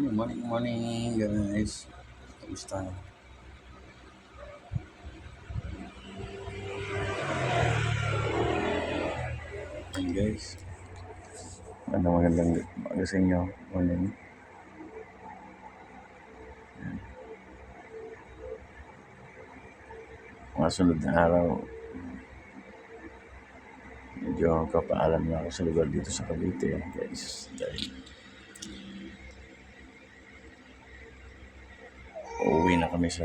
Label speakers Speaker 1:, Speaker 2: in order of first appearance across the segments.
Speaker 1: Morning guys. Kamusta? Hey guys. Magandang umaga sa inyo. Morning. Mga sunod na araw, medyo kapaalam na ako sa lugar dito sa Cavite guys. Dahil uuwi na kami sa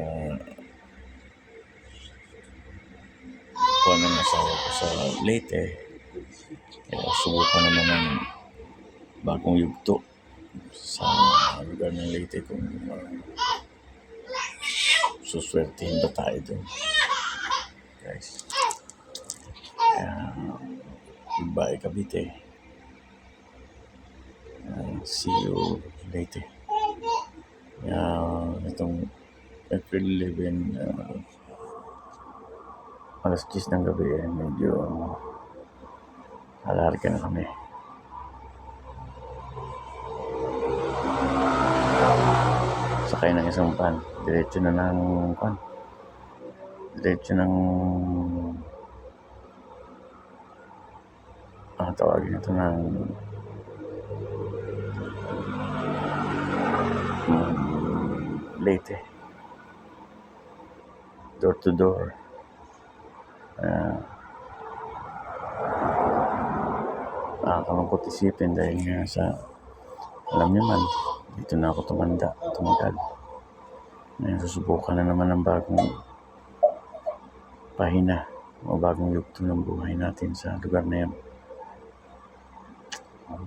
Speaker 1: kuha ng asawa ko sa Leyte. Kaya subukan naman ng bagong yugto sa lugar ng Leyte kung suswertihin ba tayo doon guys. Kaya goodbye Cavite. See you later. Itong April 11, alas 10 ng gabi, medyo alarga na kami. Sakay ng isang pan, diretso na ng tawagin ito ng Leyte, door to door. Nakakalungkot isipin dahil nga sa, alam niyo man, dito na ako tumagal. Ngayon susubukan na naman ng bagong pahina o bagong yugto ng buhay natin sa lugar na yan.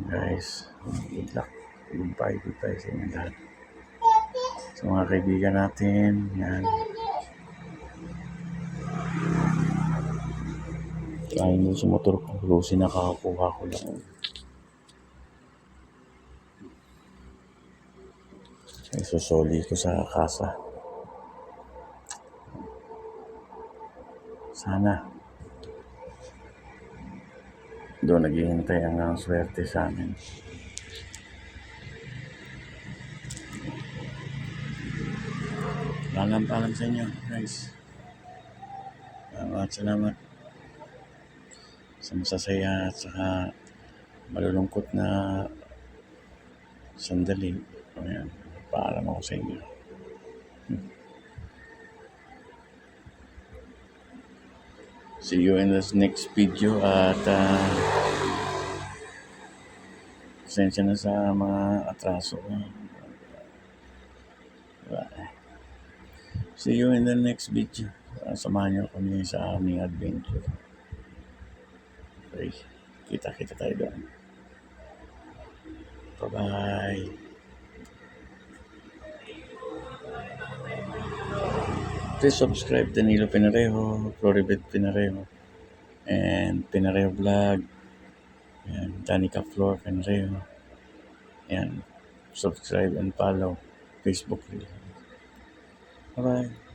Speaker 1: Guys, good luck. Goodbye sa inyo lahat. Sa mga kaibigan natin, yan. Kaya nyo sa motor ko, lusin nakakakuha ko lang. Isusoli ko sa kasa. Sana doon naghihintay ang swerte sa amin. Paalam sa inyo guys. Salamat sa masasaya at saka malulungkot na sandali. Ayan, paalam ako sa inyo. See you in this next video at pasensya na sa mga atraso. See you in the next video. Samahan niyo kami sa aming adventure. Okay, kita tayo doon. Bye-bye. Please subscribe Danilo Pinarejo, Floribet Pinarejo, and Pinarejo Vlog, and Danica Flor Pinarejo, and subscribe and follow Facebook. Bye-bye.